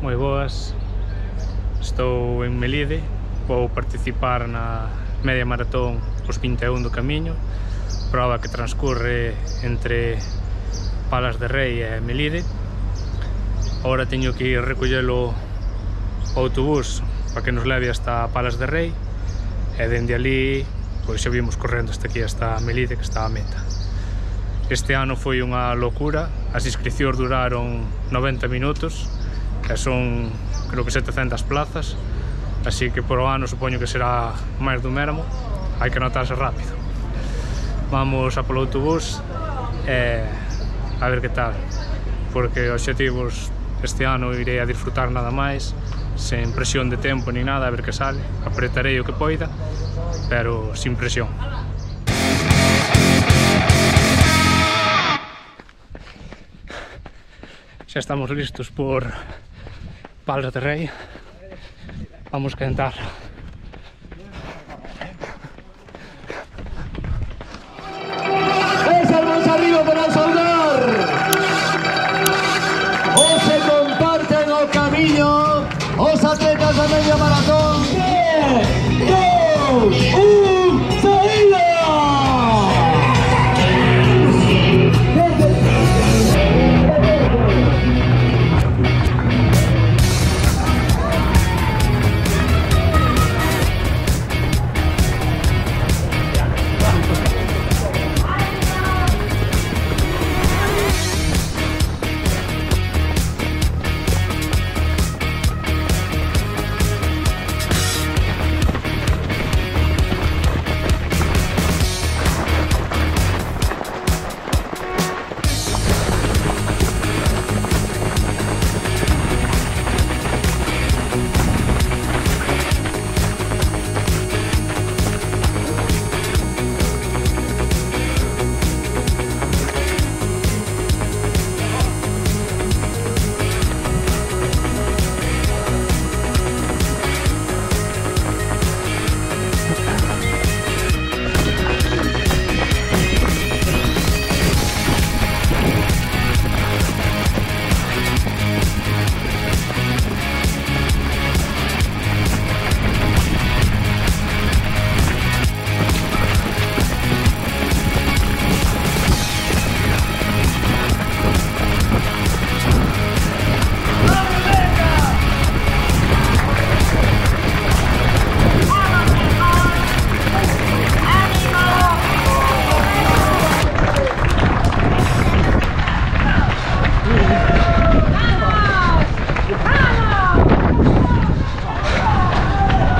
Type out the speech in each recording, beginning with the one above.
Moi boas, estou en Melide, vou participar na media maratón os 21 do Camiño, prova que transcurre entre Palas de Rei e Melide. Agora teño que ir recollelo o autobús para que nos leve hasta Palas de Rei e dende ali pois seguimos correndo hasta aquí, hasta Melide, que está a meta. Este ano foi unha locura, as inscricións duraron 90 minutos e son, creo que 700 plazas, así que por o ano supoño que será máis do mesmo, hai que anotarse rápido. Vamos a polo autobús e a ver que tal, porque obxectivos este ano irei a disfrutar nada máis, sen presión de tempo ni nada, a ver que sale, apretarei o que poida, pero sin presión. Xa estamos listos por Palas de Rei, vamos calentar. Esa vamos arriba para saudar. O se comparten o camiño os atletas da media maratón. 3, 2, 1, saída!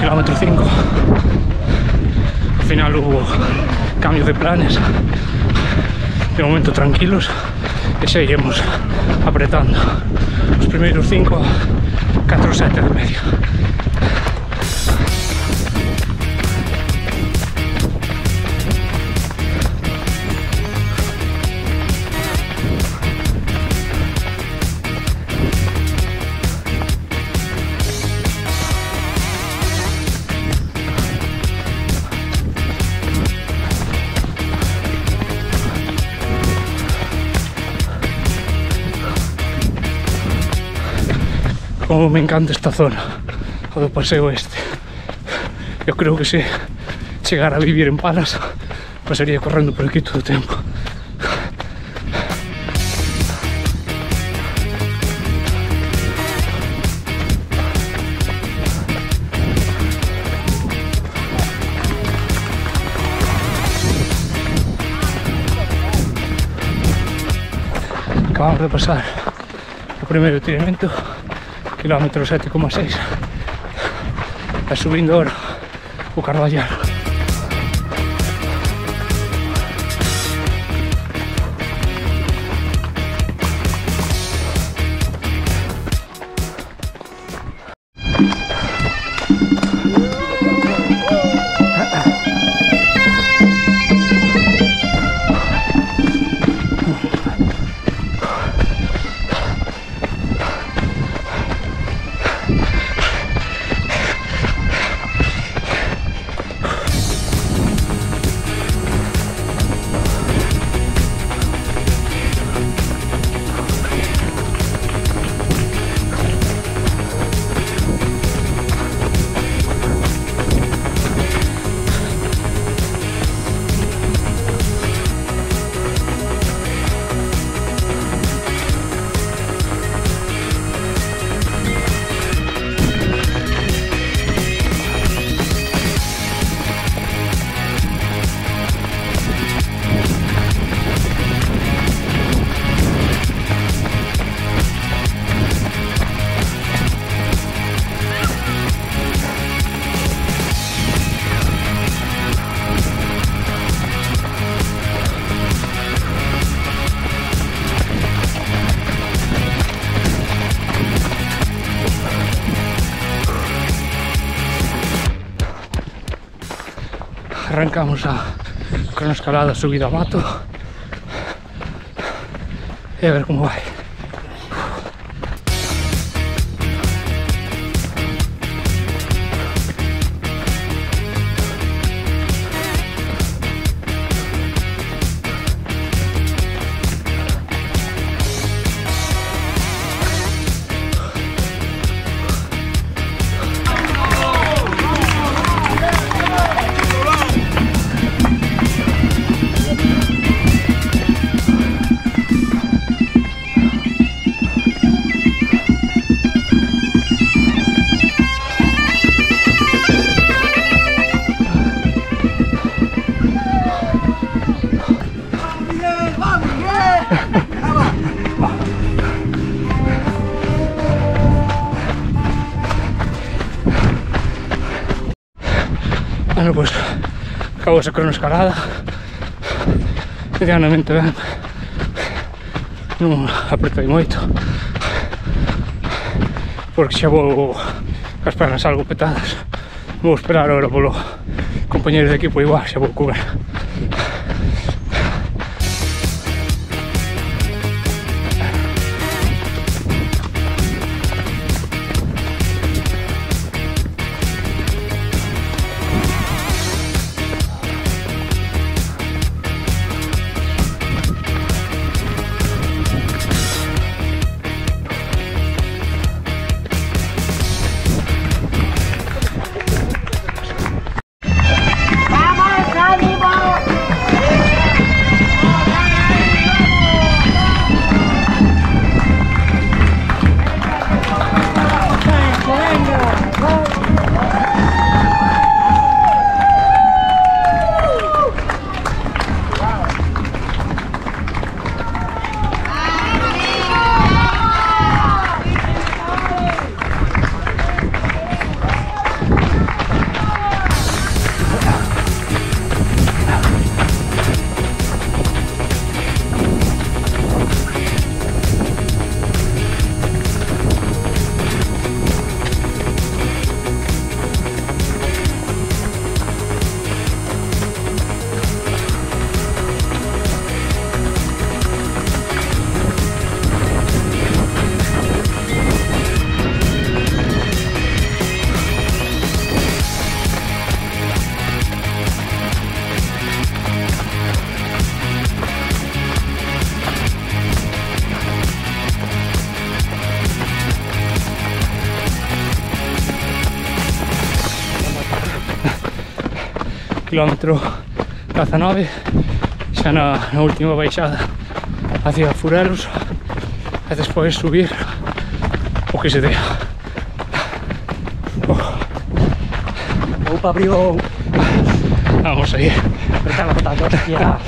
Kilómetro 5. Al final hubo cambios de planes, de momento tranquilos, e seguimos apretando os primeiros 5 a 4,7 de media. Como me encanta esta zona, o do paseo este. Eu creo que se chegara a vivir en Palas, pasaría correndo por aquí todo o tempo. Acabamos de pasar o primeiro tiramento, kilómetro 7,6, e subindo ahora o Carballal. arrancamos a cronoescalada subida ao mato e a ver como vai. Bueno, pues acabo esa cronoescalada medianamente ben, non apretei moito porque xa vou cas pernas algo petadas. Vou esperar agora polo compañeiro de equipo, igual xa vou comer. Kilómetro 19, xa na última baixada hacia Furelos e despois subir o que se dea. Opa, abrió. Vamos aí. Apretar la patata, hostia.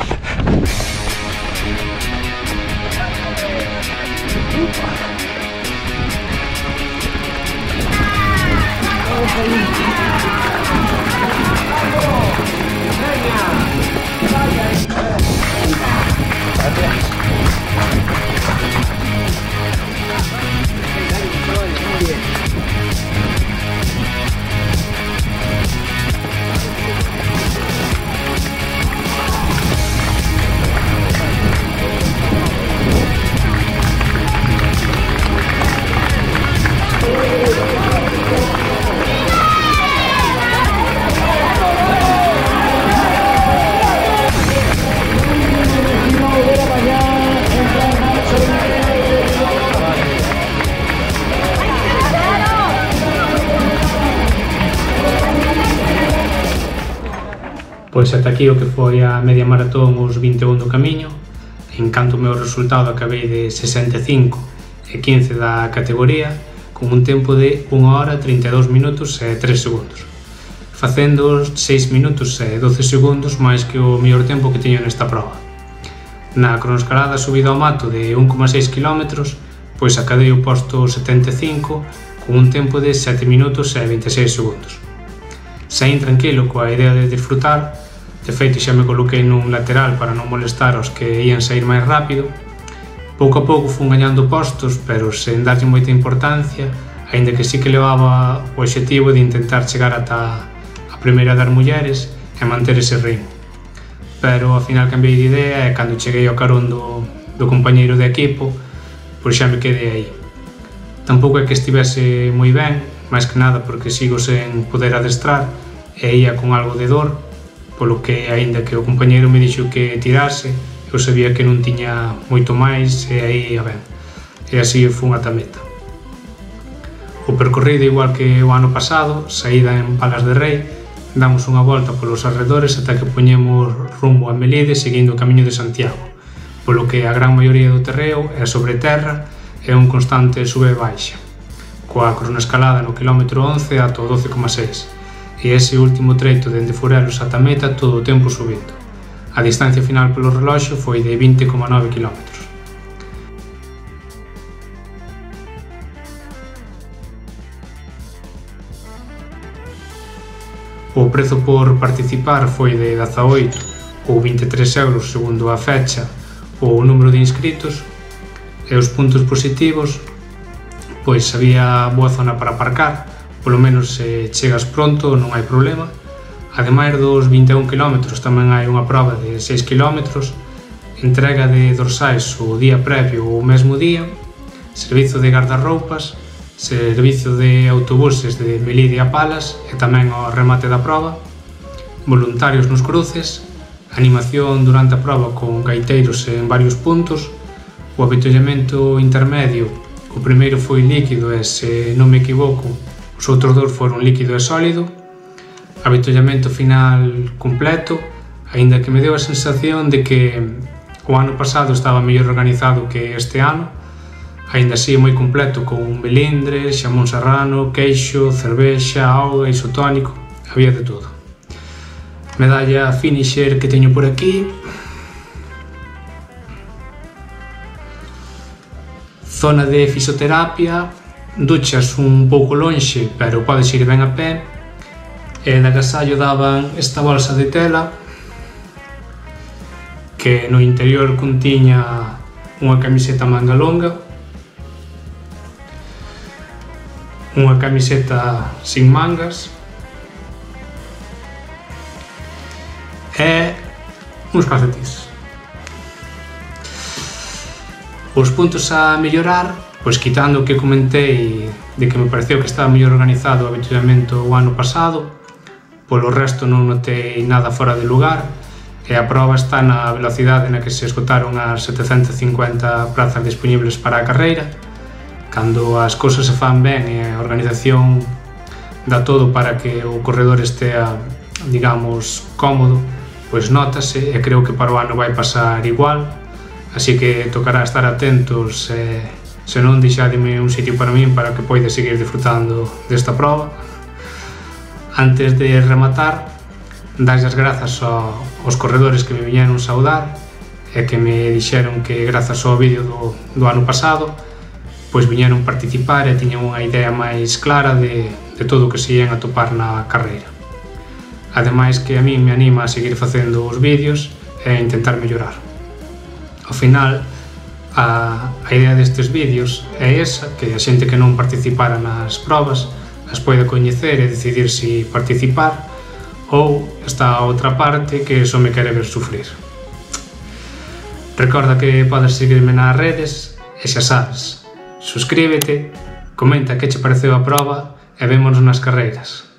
Pois ata aquí o que foi a media maratón os 21 do camiño. En canto ao meu resultado acabei de 65 e 15 da categoría con un tempo de 1 hora 32 minutos e 3 segundos, facendo 6 minutos e 12 segundos máis que o mellor tempo que tiño nesta proba. Na cronoescalada subida ao mato de 1,6 km, pois acadei o posto 75 con un tempo de 7 minutos e 26 segundos. Saín tranquilo coa idea de disfrutar, de feito xa me coloquei nun lateral para non molestar aos que ían sair máis rápido. Pouco a pouco fun gañando postos, pero sen darlle moita importancia, aínda que sí que levaba o obxectivo de intentar chegar ata a primeira das mulleres e manter ese ritmo. Pero ao final cambiei de idea e cando cheguei ao carón do compañeiro de equipo, pois xa me quedei aí. Tampouco é que estivese moi ben, máis que nada porque sigo sen poder adestrar e ia con algo de dor, polo que, aínda que o compañeiro me dixo que tirase, eu sabía que non tiña moito máis e aí ia ben. E así fun ata meta. O percorrido igual que o ano pasado, saída en Palas de Rei, damos unha volta polos arredores ata que poñemos rumbo a Melide seguindo o camiño de Santiago, polo que a gran maioría do terreo é sobre terra e un constante sube e baixa, coa cronoescalada no quilómetro 11 ata o 12,6, e ese último treito dende Furelos ata meta todo o tempo subindo. A distancia final polo reloxo foi de 20,9 km. O prezo por participar foi de 18 ou 23 euros segundo a fecha ou o número de inscritos, e os puntos positivos, pois había boa zona para aparcar, polo menos se chegas pronto non hai problema. Ademais dos 21 km tamén hai unha proba de 6 km, entrega de dorsais o día previo ou o mesmo día, servizo de guardarroupas, servizo de autobuses de Melide a Palas e tamén ao remate da proba, voluntarios nos cruces, animación durante a proba con gaiteiros en varios puntos, o avituallamento intermedio, o primeiro foi líquido e, se non me equivoco, os outros dous foron líquido e sólido, avituallamento final completo, aínda que me deu a sensación de que o ano pasado estaba mellor organizado que este ano, aínda así moi completo con melindres, xamón serrano, queixo, cervexa, auga, isotónico, había de todo. Medalla finisher que teño por aquí. Zona de fisioterapia, duchas un pouco lonxe, pero podes ir ben a pé, e de agasallo daban esta bolsa de tela que no interior contiña unha camiseta manga longa, unha camiseta sin mangas e uns calcetís. Os puntos a mellorar, pois quitando o que comentei de que me pareceu que estaba mellor organizado o avituallamento o ano pasado, polo resto non notei nada fora de lugar e a proba está na velocidade na que se esgotaron as 750 prazas disponibles para a carreira. Cando as cousas se fan ben e a organización dá todo para que o corredor estea, digamos, cómodo, pois notase, e creo que para o ano vai pasar igual. Así que tocará estar atentos e, se non, deixademe un sitio para min para que poida seguir disfrutando desta proba. Antes de rematar, darlle as grazas aos corredores que me viñeron saudar e que me dixeron que grazas ao vídeo do ano pasado pois viñeron participar e tiñan unha idea máis clara de todo o que se ian atopar na carreira. Ademais que a min me anima a seguir facendo os vídeos e a intentar mellorar. Ao final, a idea destes vídeos é esa, que a xente que non participara nas probas as poida coñecer e decidir se participar, ou está a outra parte que só me quere ver sufrir. Recorda que podes seguirme nas redes e xa sabes, suscríbete, comenta que che pareceu a proba e vémonos nas carreiras.